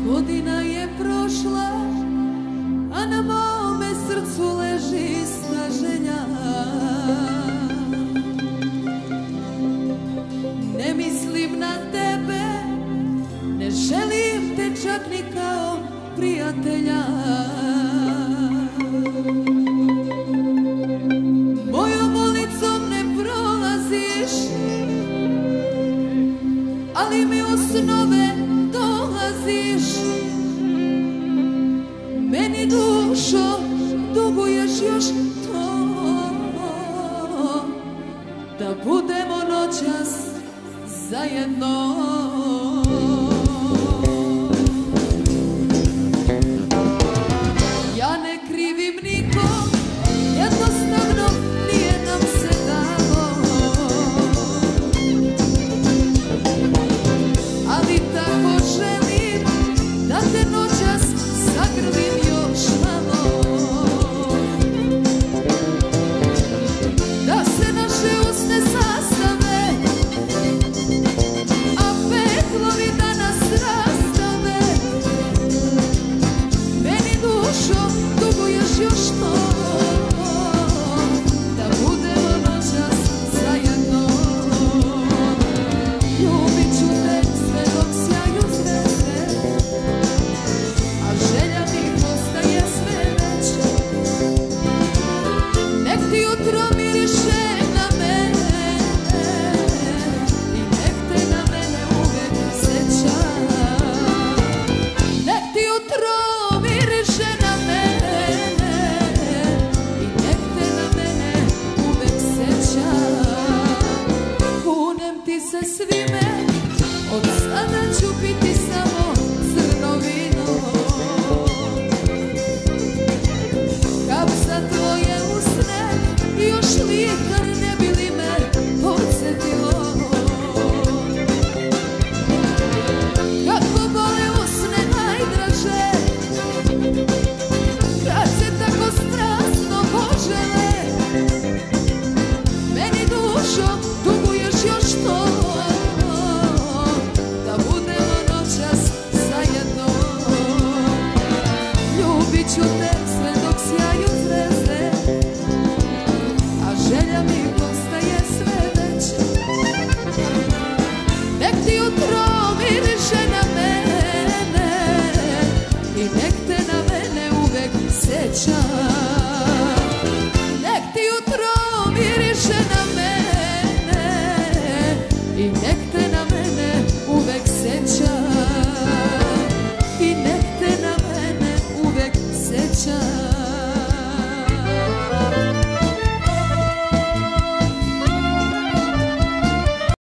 Godina je prošla, a na mome srcu leži ista želja. Ne mislim na tebe, ne želim te čak ni kao prijatelja. Mojom ulicom ne prolaziš, ali mi u snove dolaziš. Meni dušo duguješ još to, da budemo noćas zajedno.